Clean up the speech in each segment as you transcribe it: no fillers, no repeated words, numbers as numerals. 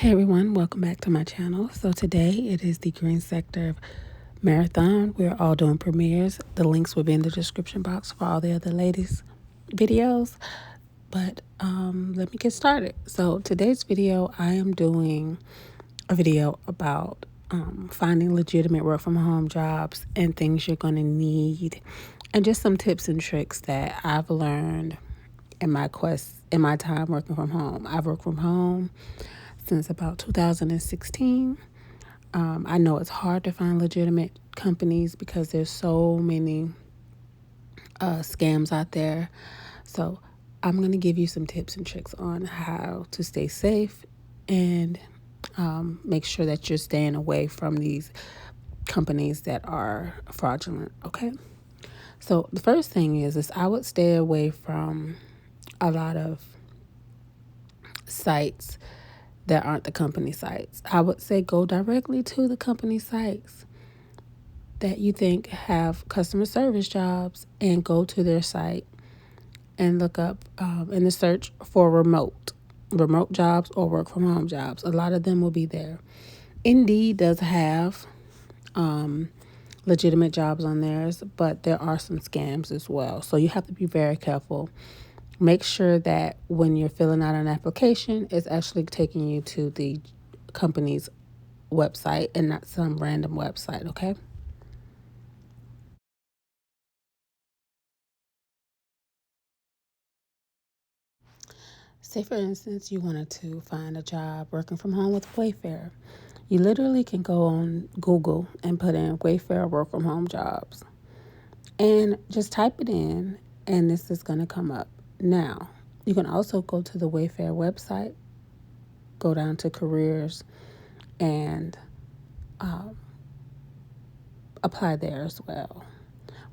Hey everyone, welcome back to my channel. So today it is the Green Sector Marathon. We're all doing premieres. The links will be in the description box for all the other ladies' videos. But let me get started. So today's video, I am doing a video about finding legitimate work from home jobs and things you're going to need, and just some tips and tricks that I've learned in my time working from home. I've worked from home since about 2016. I know it's hard to find legitimate companies because there's so many scams out there. So I'm going to give you some tips and tricks on how to stay safe and make sure that you're staying away from these companies that are fraudulent. Okay. So the first thing is I would stay away from a lot of sites that aren't the company sites. I would say go directly to the company sites that you think have customer service jobs and go to their site and look up in the search for remote jobs or work from home jobs. A lot of them will be there. Indeed does have legitimate jobs on theirs, but there are some scams as well. So you have to be very careful. Make sure that when you're filling out an application, it's actually taking you to the company's website and not some random website, okay? Say, for instance, you wanted to find a job working from home with Wayfair. You literally can go on Google and put in Wayfair work from home jobs and just type it in, and this is going to come up. Now, you can also go to the Wayfair website, go down to careers, and apply there as well.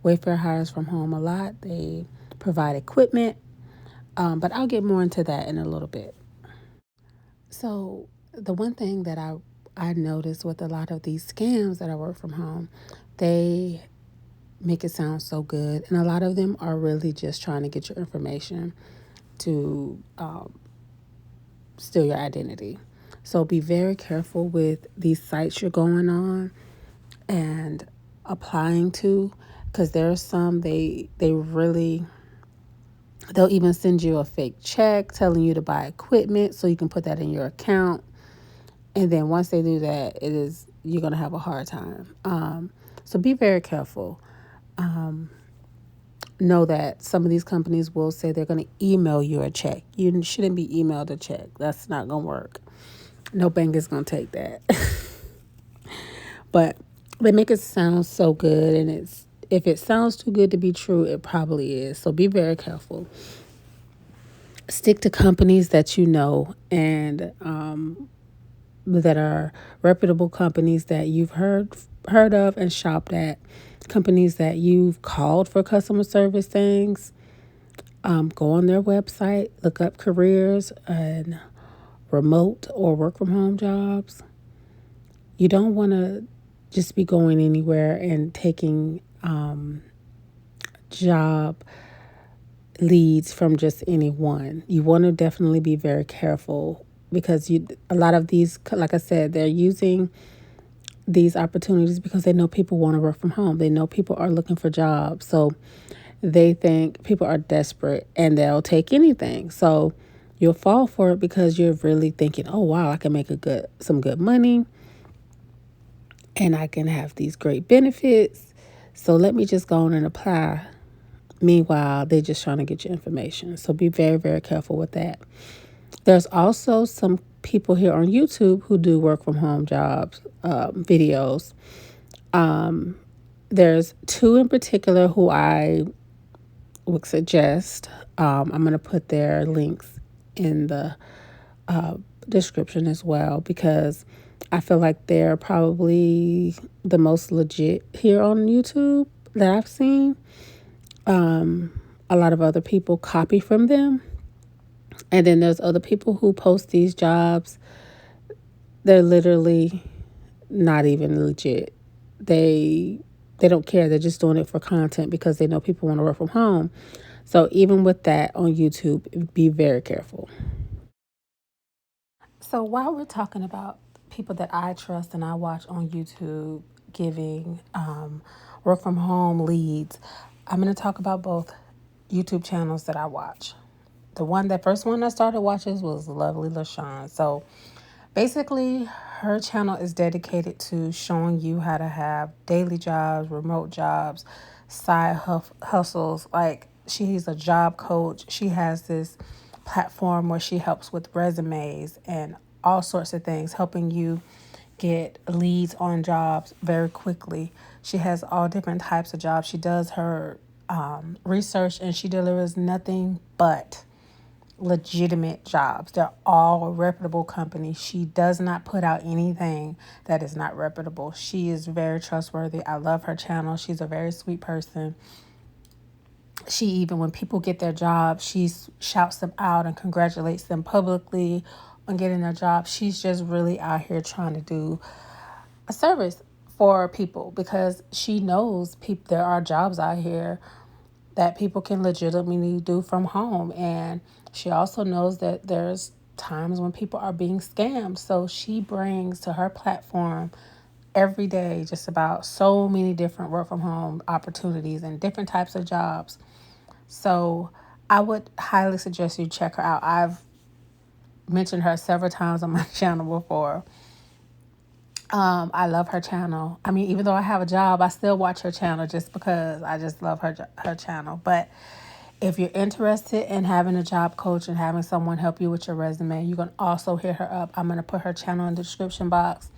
Wayfair hires from home a lot. They provide equipment, but I'll get more into that in a little bit. So the one thing that I noticed with a lot of these scams that I work from home, they make it sound so good, and a lot of them are really just trying to get your information to steal your identity. So be very careful with these sites you're going on and applying to, because there are some they'll even send you a fake check telling you to buy equipment so you can put that in your account. And then once they do that, you're going to have a hard time. So be very careful. Know that some of these companies will say they're going to email you a check. You shouldn't be emailed a check. That's not going to work. No bank is going to take that. But they make it sound so good, and if it sounds too good to be true, it probably is. So be very careful. Stick to companies that you know and that are reputable companies that you've heard of and shopped at. Companies that you've called for customer service things. Go on their website, look up careers and remote or work from home jobs. You don't want to just be going anywhere and taking job leads from just anyone. You want to definitely be very careful because a lot of these, like I said, they're using these opportunities because they know people want to work from home. They know people are looking for jobs. So they think people are desperate and they'll take anything. So you'll fall for it because you're really thinking, oh, wow, I can make some good money and I can have these great benefits. So let me just go on and apply. Meanwhile, they're just trying to get your information. So be very, very careful with that. There's also some people here on YouTube who do work from home jobs, videos. There's two in particular who I would suggest. I'm going to put their links in the description as well because I feel like they're probably the most legit here on YouTube that I've seen. A lot of other people copy from them. And then there's other people who post these jobs. They're literally not even legit. They don't care. They're just doing it for content because they know people want to work from home. So even with that on YouTube, be very careful. So while we're talking about people that I trust and I watch on YouTube giving work from home leads, I'm going to talk about both YouTube channels that I watch. The first one I started watching was Lovely Lasean. So basically, her channel is dedicated to showing you how to have daily jobs, remote jobs, hustles. Like, she's a job coach. She has this platform where she helps with resumes and all sorts of things, helping you get leads on jobs very quickly. She has all different types of jobs. She does her research, and she delivers nothing but legitimate jobs. They're all reputable companies. She does not put out anything that is not reputable. She is very trustworthy. I love her channel. She's a very sweet person. She even, when people get their job, she shouts them out and congratulates them publicly on getting their job. She's just really out here trying to do a service for people, because she knows there are jobs out here that people can legitimately do from home. And she also knows that there's times when people are being scammed. So she brings to her platform every day just about so many different work from home opportunities and different types of jobs. So I would highly suggest you check her out. I've mentioned her several times on my channel before. I love her channel. I mean, even though I have a job, I still watch her channel just because I just love her channel. But if you're interested in having a job coach and having someone help you with your resume, you can also hit her up. I'm going to put her channel in the description box.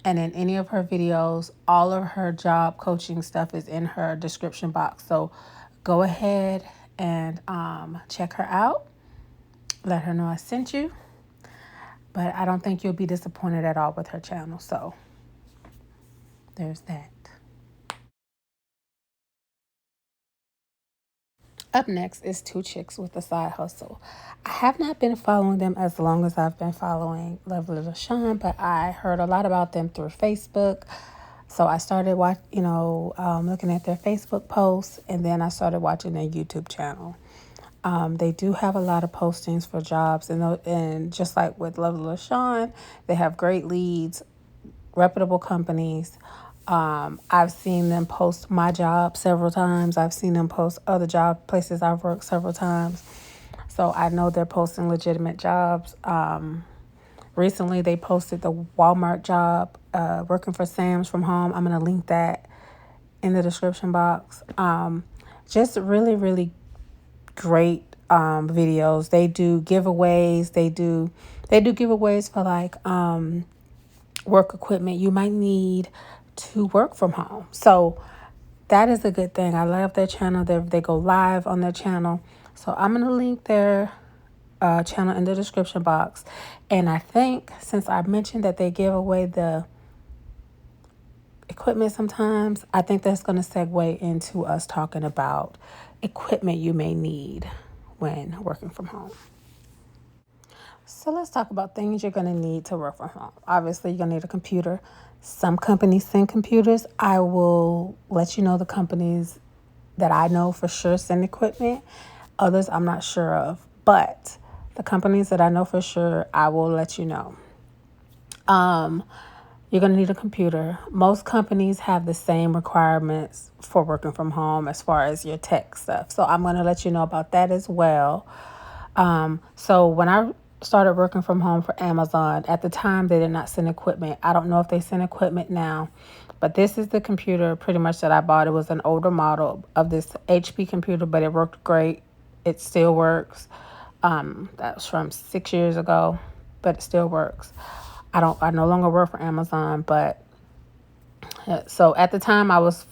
And in any of her videos, all of her job coaching stuff is in her description box. So go ahead and check her out. Let her know I sent you. But I don't think you'll be disappointed at all with her channel. So there's that. Up next is Two Chicks with a Side Hustle. I have not been following them as long as I've been following Lovely Lasean, but I heard a lot about them through Facebook. So I started looking at their Facebook posts, and then I started watching their YouTube channel. They do have a lot of postings for jobs, and just like with Lovely Lasean, they have great leads, reputable companies. I've seen them post my job several times. I've seen them post other job places I've worked several times. So I know they're posting legitimate jobs. Recently, they posted the Walmart job, working for Sam's from home. I'm going to link that in the description box. Just really, really great videos. They do giveaways. They do giveaways for like work equipment you might need to work from home. So that is a good thing. I love their channel. They go live on their channel. So I'm going to link their channel in the description box. And I think since I mentioned that they give away the equipment sometimes, I think that's going to segue into us talking about equipment you may need when working from home. So let's talk about things you're going to need to work from home. Obviously, you're going to need a computer. Some companies send computers. I will let you know the companies that I know for sure send equipment. Others I'm not sure of. But the companies that I know for sure, I will let you know. You're going to need a computer. Most companies have the same requirements for working from home as far as your tech stuff. So I'm going to let you know about that as well. So when I started working from home for Amazon, at the time they did not send equipment. I don't know if they send equipment now, but this is the computer pretty much that I bought. It was an older model of this HP computer, but it worked great. It still works. That was from 6 years ago, but it still works. I no longer work for Amazon, but so at the time I was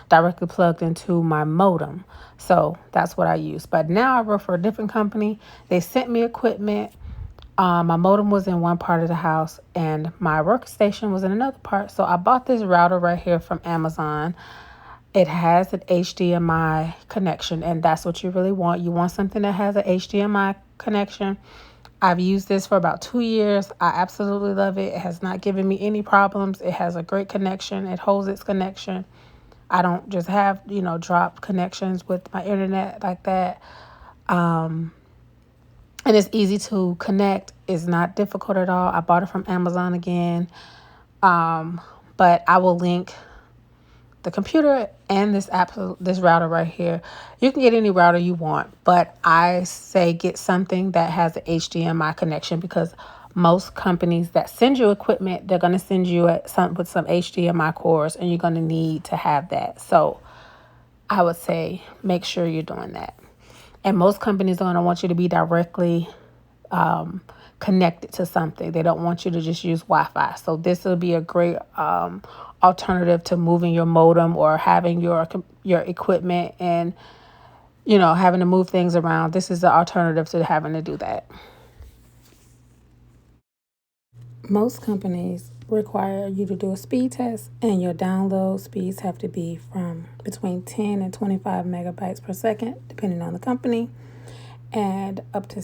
directly plugged into my modem. So that's what I use. But now I work for a different company. They sent me equipment. My modem was in one part of the house and my workstation was in another part. So I bought this router right here from Amazon. It has an HDMI connection, and that's what you really want. You want something that has an HDMI connection. I've used this for about 2 years. I absolutely love it. It has not given me any problems. It has a great connection. It holds its connection. I don't just have, dropped connections with my internet like that. and it's easy to connect. It's not difficult at all. I bought it from Amazon again. But I will link the computer and this router right here. You can get any router you want, but I say get something that has an HDMI connection, because most companies that send you equipment, they're going to send you with some HDMI cords, and you're going to need to have that. So I would say make sure you're doing that. And most companies are going to want you to be directly connected to something. They don't want you to just use Wi-Fi. So this will be a great alternative to moving your modem or having your equipment and having to move things around. This is the alternative to having to do that. Most companies require you to do a speed test, and your download speeds have to be from between 10 and 25 megabytes per second, depending on the company, and up to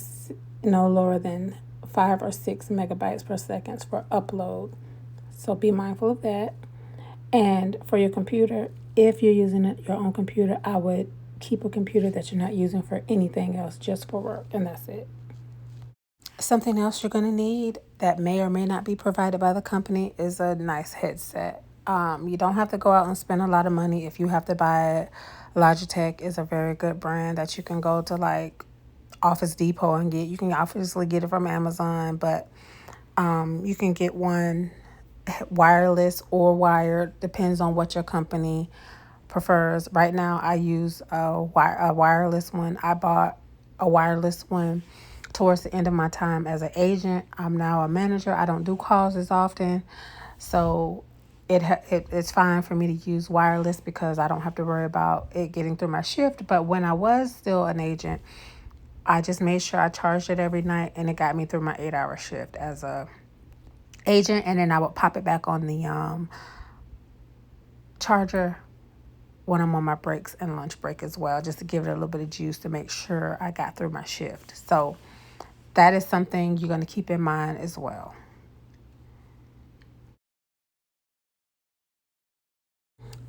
no lower than 5 or 6 megabytes per second for upload. So be mindful of that. And for your computer, if you're using your own computer, I would keep a computer that you're not using for anything else, just for work, and that's it. Something else you're going to need that may or may not be provided by the company is a nice headset. You don't have to go out and spend a lot of money if you have to buy it. Logitech is a very good brand that you can go to like Office Depot and get. You can obviously get it from Amazon, but you can get one wireless or wired, depends on what your company prefers. Right now, I use a wireless one. I bought a wireless one towards the end of my time as an agent. I'm now a manager. I don't do calls as often, so it's fine for me to use wireless because I don't have to worry about it getting through my shift. But when I was still an agent, I just made sure I charged it every night, and it got me through my 8-hour shift as a agent. And then I would pop it back on the charger when I'm on my breaks and lunch break as well, just to give it a little bit of juice to make sure I got through my shift. So that is something you're going to keep in mind as well.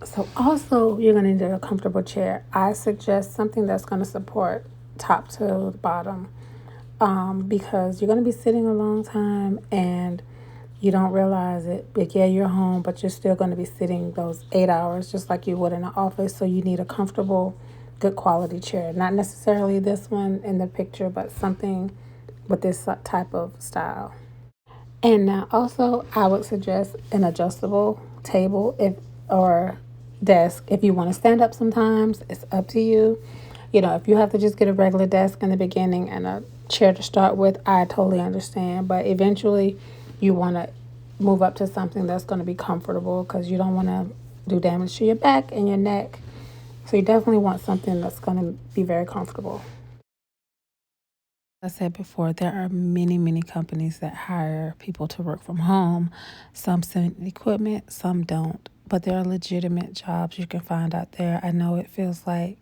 So also, you're going to need a comfortable chair. I suggest something that's going to support top to bottom, because you're going to be sitting a long time and you don't realize it. But yeah, you're home, but you're still going to be sitting those 8 hours just like you would in an office. So you need a comfortable, good quality chair. Not necessarily this one in the picture, but something with this type of style. And now also, I would suggest an adjustable table or desk if you want to stand up sometimes. It's up to you. If you have to just get a regular desk in the beginning and a chair to start with, I totally understand. But eventually, you want to move up to something that's going to be comfortable, because you don't want to do damage to your back and your neck. So you definitely want something that's going to be very comfortable. I said before, there are many, many companies that hire people to work from home. Some send equipment, some don't. But there are legitimate jobs you can find out there. I know it feels like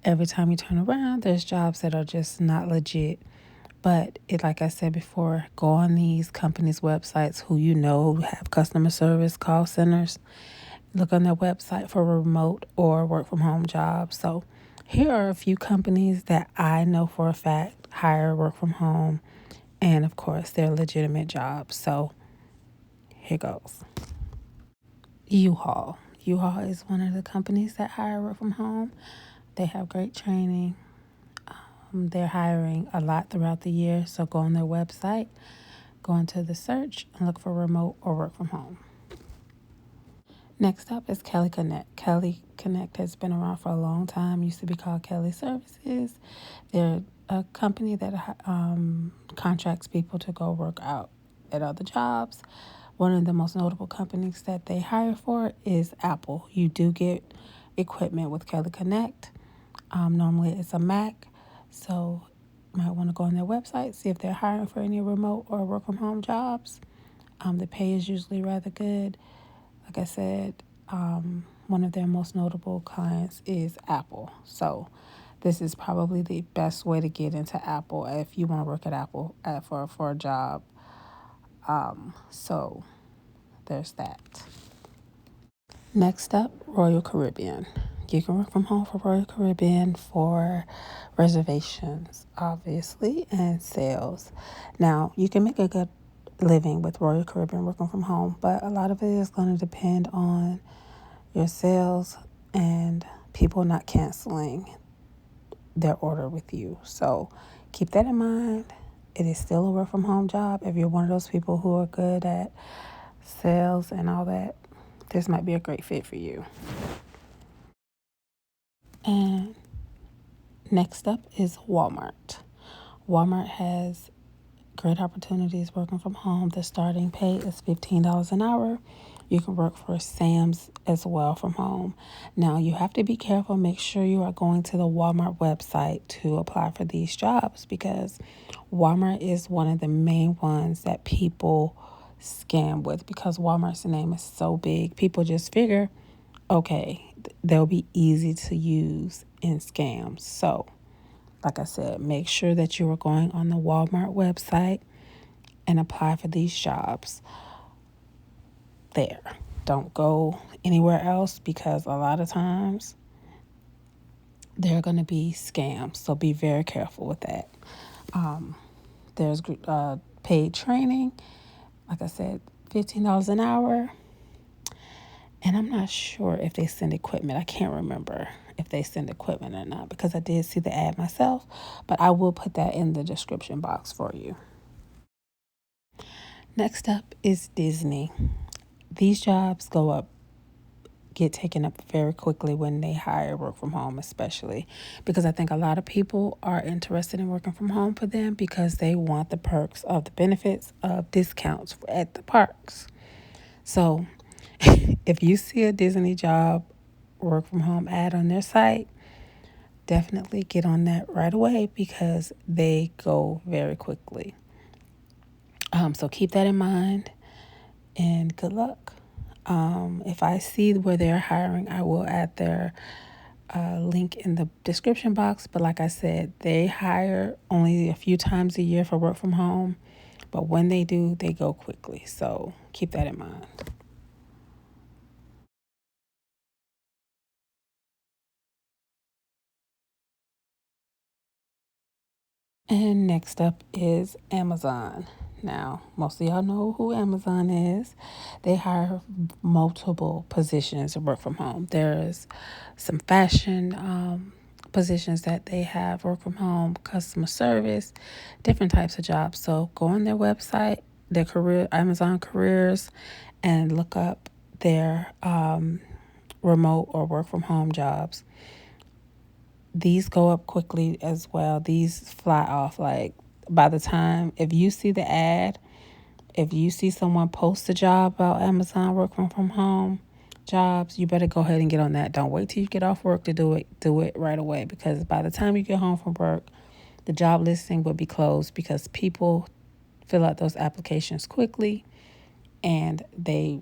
every time you turn around, there's jobs that are just not legit. But like I said before, go on these companies' websites who have customer service call centers. Look on their website for remote or work from home jobs. So here are a few companies that I know for a fact hire work from home. And of course, they're legitimate jobs. So here goes. Uhaul. Uhaul is one of the companies that hire work from home. They have great training. They're hiring a lot throughout the year. So go on their website, go into the search, and look for remote or work from home. Next up is Kelly Connect. Kelly Connect has been around for a long time. Used to be called Kelly Services. They're a company that contracts people to go work out at other jobs. One of the most notable companies that they hire for is Apple. You do get equipment with Kelly Connect. Normally it's a Mac. So you might want to go on their website, see if they're hiring for any remote or work from home jobs. The pay is usually rather good. Like I said, one of their most notable clients is Apple. So this is probably the best way to get into Apple if you want to work at Apple for a job. So there's that. Next up, Royal Caribbean. You can work from home for Royal Caribbean for reservations, obviously, and sales. Now, you can make a good living with Royal Caribbean working from home, but a lot of it is going to depend on your sales and people not canceling their order with you. So keep that in mind. It is still a work from home job. If you're one of those people who are good at sales and all that, this might be a great fit for you. And next up is Walmart. Walmart has great opportunities working from home. The starting pay is $15 an hour. You can work for Sam's as well from home. Now, you have to be careful. Make sure you are going to the Walmart website to apply for these jobs, because Walmart is one of the main ones that people scam with, because Walmart's name is so big. People just figure, okay, they'll be easy to use in scams. So, like I said, make sure that you are going on the Walmart website and apply for these jobs there. Don't go anywhere else, because a lot of times they're going to be scams. So be very careful with that. There's paid training. Like I said, $15 an hour. And I'm not sure if they send equipment. I can't remember if they send equipment or not, because I did see the ad myself. But I will put that in the description box for you. Next up is Disney. These jobs get taken up very quickly when they hire work from home, especially because I think a lot of people are interested in working from home for them because they want the perks of the benefits of discounts at the parks. So if you see a Disney job work from home ad on their site, definitely get on that right away, because they go very quickly. So keep that in mind, and good luck. If I see where they're hiring, I will add their link in the description box. But like I said, they hire only a few times a year for work from home. But when they do, they go quickly. So keep that in mind. And next up is Amazon. Now, most of y'all know who Amazon is. They hire multiple positions to work from home. There's some fashion positions that they have work from home, customer service, different types of jobs. So go on their website, their career, Amazon careers, and look up their remote or work from home jobs. These go up quickly as well. These fly off. Like, by the time, if you see the ad, if you see someone post a job about Amazon working from home jobs, you better go ahead and get on that. Don't wait till you get off work to do it. Do it right away, because by the time you get home from work, the job listing will be closed, because people fill out those applications quickly, and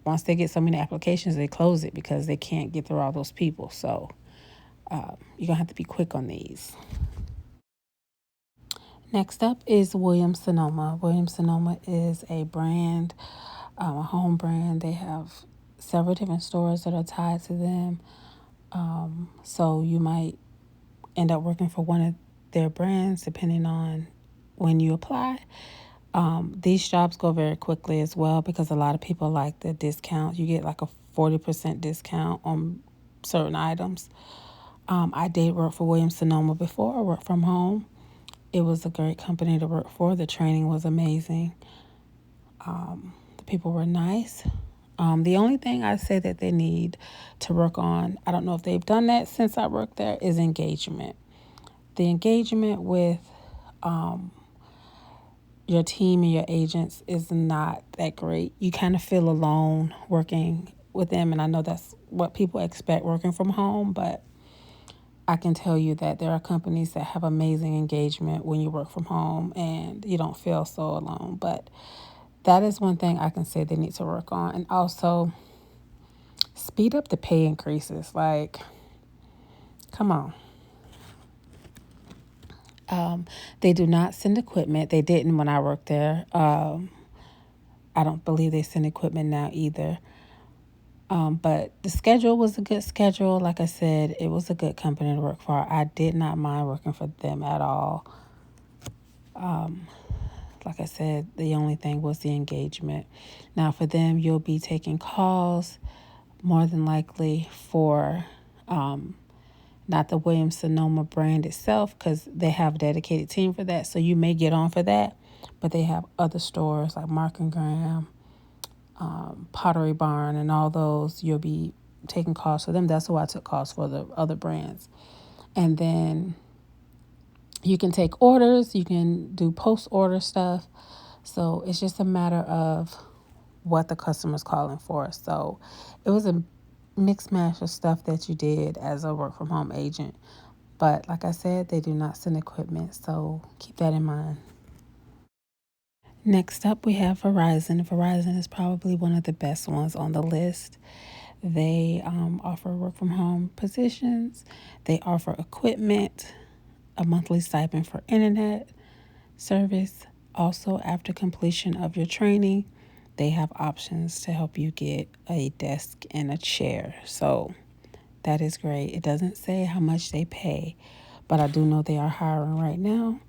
once they get so many applications, they close it because they can't get through all those people. So you're going to have to be quick on these. Next up is Williams Sonoma. Williams Sonoma is a brand, a home brand. They have several different stores that are tied to them. So you might end up working for one of their brands depending on when you apply. These jobs go very quickly as well, because a lot of people like the discount. You get like a 40% discount on certain items. I did work for Williams Sonoma before. I worked from home. It was a great company to work for. The training was amazing. The people were nice. The only thing I say that they need to work on, I don't know if they've done that since I worked there, is engagement. The engagement with your team and your agents is not that great. You kind of feel alone working with them, and I know that's what people expect working from home, but I can tell you that there are companies that have amazing engagement when you work from home and you don't feel so alone. But that is one thing I can say they need to work on. And also, speed up the pay increases. Like, come on. They do not send equipment. They didn't when I worked there. I don't believe they send equipment now either. But the schedule was a good schedule. Like I said, it was a good company to work for. I did not mind working for them at all. Like I said, the only thing was the engagement. Now, for them, you'll be taking calls more than likely for not the Williams Sonoma brand itself, because they have a dedicated team for that. So you may get on for that, but they have other stores like Mark and Graham, Pottery Barn, and all those. You'll be taking calls for them. That's why I took calls for the other brands. And then you can take orders, you can do post-order stuff. So it's just a matter of what the customer's calling for. So it was a mixed match of stuff that you did as a work from home agent. But like I said, they do not send equipment, so keep that in mind. Next up, we have Verizon. Verizon is probably one of the best ones on the list. They offer work from home positions. They offer equipment, a monthly stipend for internet service. Also, after completion of your training, they have options to help you get a desk and a chair. So that is great. It doesn't say how much they pay, but I do know they are hiring right now.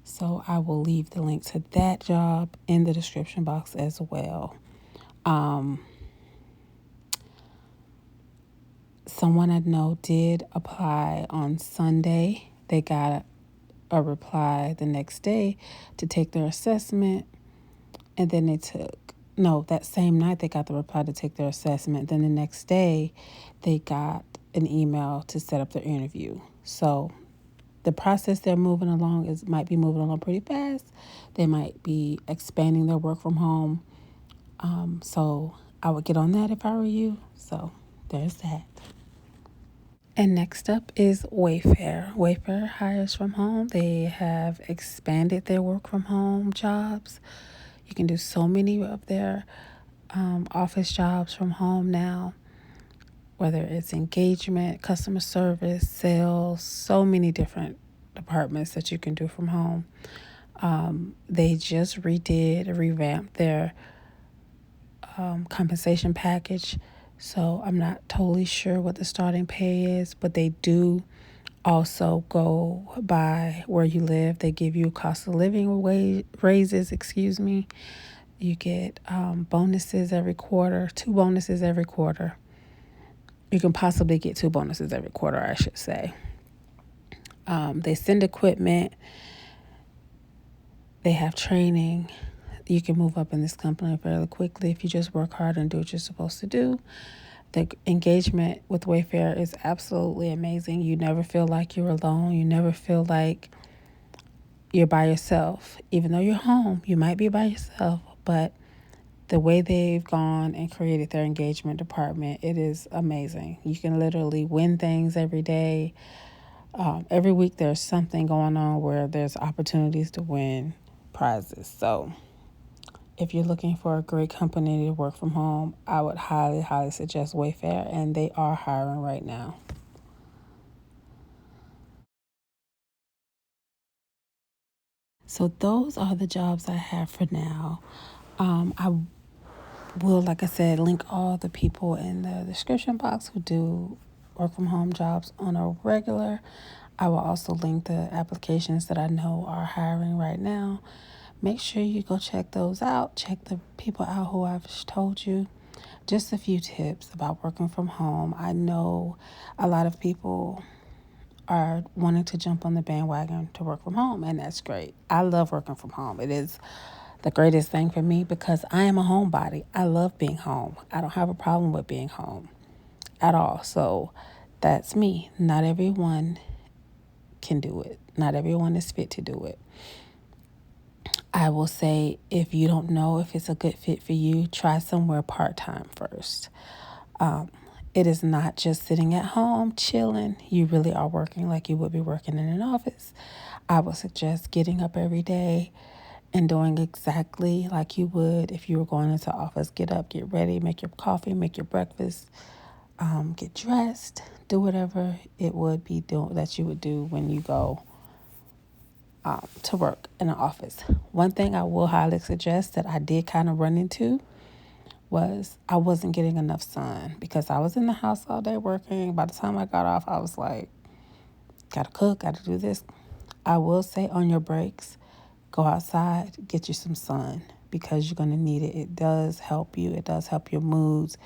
So I will leave the link to that job in the description box as well. Someone I know did apply on Sunday. They got a reply the next day to take their assessment. And then that same night they got the reply to take their assessment. Then the next day they got an email to set up their interview. So the process they're moving along might be moving along pretty fast. They might be expanding their work from home. So I would get on that if I were you. So there's that. And next up is Wayfair. Wayfair hires from home. They have expanded their work from home jobs. You can do so many of their office jobs from home now, whether it's engagement, customer service, sales, so many different departments that you can do from home. They just revamped their compensation package. So I'm not totally sure what the starting pay is, but they do also go by where you live. They give you cost of living raises, You get bonuses every quarter, 2 bonuses every quarter. You can possibly get 2 bonuses every quarter, I should say. They send equipment. They have training. You can move up in this company fairly quickly if you just work hard and do what you're supposed to do. The engagement with Wayfair is absolutely amazing. You never feel like you're alone. You never feel like you're by yourself. Even though you're home, you might be by yourself. But the way they've gone and created their engagement department, it is amazing. You can literally win things every day. Every week there's something going on where there's opportunities to win prizes. So if you're looking for a great company to work from home, I would highly, highly suggest Wayfair, and they are hiring right now. So those are the jobs I have for now. I will, like I said, link all the people in the description box who do work from home jobs on a regular. I will also link the applications that I know are hiring right now. Make sure you go check those out. Check the people out who I've told you. Just a few tips about working from home. I know a lot of people are wanting to jump on the bandwagon to work from home, and that's great. I love working from home. It is the greatest thing for me because I am a homebody. I love being home. I don't have a problem with being home at all. So that's me. Not everyone can do it. Not everyone is fit to do it. I will say, if you don't know if it's a good fit for you, try somewhere part-time first. It is not just sitting at home chilling. You really are working like you would be working in an office. I would suggest getting up every day and doing exactly like you would if you were going into office. Get up, get ready, make your coffee, make your breakfast, get dressed, do whatever it would be that you would do when you go to work in an office. One thing I will highly suggest that I did kind of run into was I wasn't getting enough sun because I was in the house all day working. By the time I got off, I was like, gotta cook, gotta do this. I will say on your breaks, go outside, get you some sun because you're going to need it. It does help you. It does help your moods.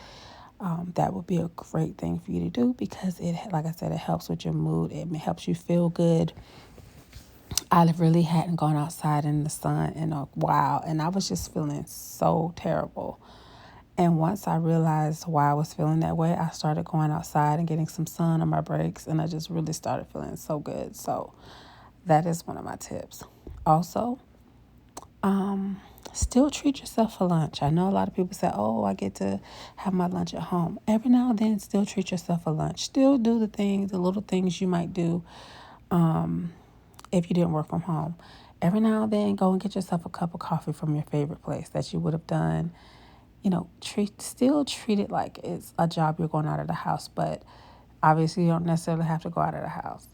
That would be a great thing for you to do because it, like I said, it helps with your mood. It helps you feel good. I really hadn't gone outside in the sun in a while, and I was just feeling so terrible. And once I realized why I was feeling that way, I started going outside and getting some sun on my breaks, and I just really started feeling so good. So that is one of my tips. Also, still treat yourself for lunch. I know a lot of people say, oh, I get to have my lunch at home. Every now and then, still treat yourself for lunch. Still do the little things you might do if you didn't work from home. Every now and then, go and get yourself a cup of coffee from your favorite place that you would have done. Still treat it like it's a job you're going out of the house, but obviously you don't necessarily have to go out of the house.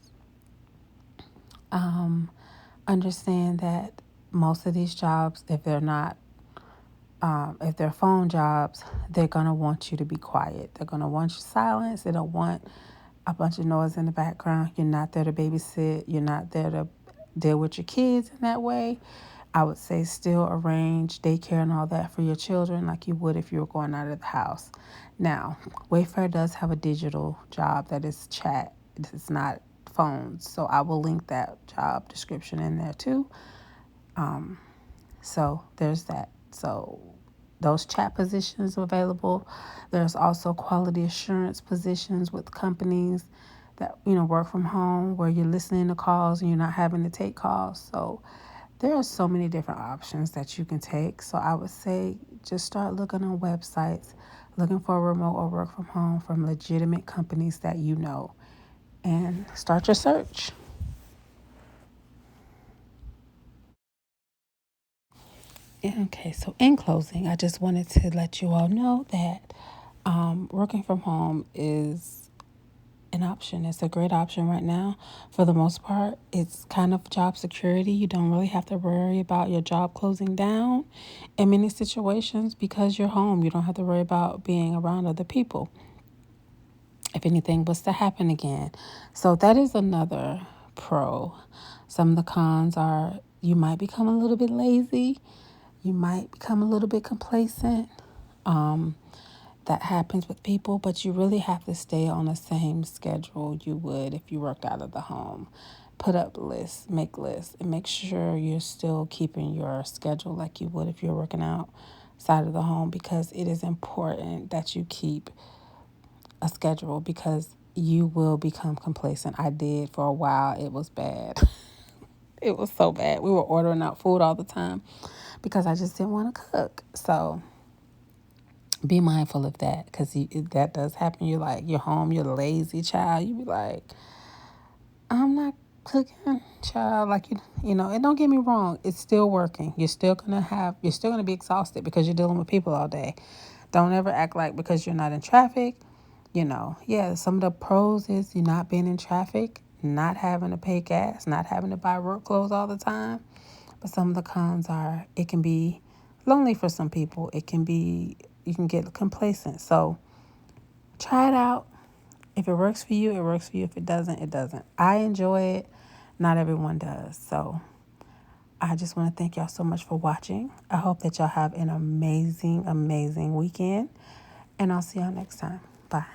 Understand that most of these jobs, if they're phone jobs, they're going to want you to be quiet. They're going to want you silence. They don't want a bunch of noise in the background. You're not there to babysit. You're not there to deal with your kids in that way. I would say still arrange daycare and all that for your children like you would if you were going out of the house. Now, Wayfair does have a digital job that is chat. It's not phones. So I will link that job description in there too. So there's that. So those chat positions are available. There's also quality assurance positions with companies that, work from home where you're listening to calls and you're not having to take calls. So there are so many different options that you can take. So I would say just start looking on websites, looking for remote or work from home from legitimate companies that you know, and start your search. Okay, so in closing, I just wanted to let you all know that working from home is an option. It's a great option right now. For the most part, it's kind of job security. You don't really have to worry about your job closing down in many situations because you're home. You don't have to worry about being around other people if anything was to happen again. So that is another pro. Some of the cons are you might become a little bit lazy. You might become a little bit complacent. That happens with people, but you really have to stay on the same schedule you would if you worked out of the home. Put up lists, make lists, and make sure you're still keeping your schedule like you would if you're working outside of the home because it is important that you keep a schedule because you will become complacent. I did for a while. It was bad. It was so bad. We were ordering out food all the time because I just didn't want to cook. So be mindful of that because that does happen. You're home, you're a lazy child. You be like, I'm not cooking, child. And don't get me wrong, it's still working. You're still gonna be exhausted because you're dealing with people all day. Don't ever act like because you're not in traffic, yeah, some of the pros is you're not being in traffic, not having to pay gas, not having to buy work clothes all the time. But some of the cons are it can be lonely for some people. You can get complacent. So try it out. If it works for you, it works for you. If it doesn't, it doesn't. I enjoy it. Not everyone does. So I just want to thank y'all so much for watching. I hope that y'all have an amazing, amazing weekend. And I'll see y'all next time. Bye.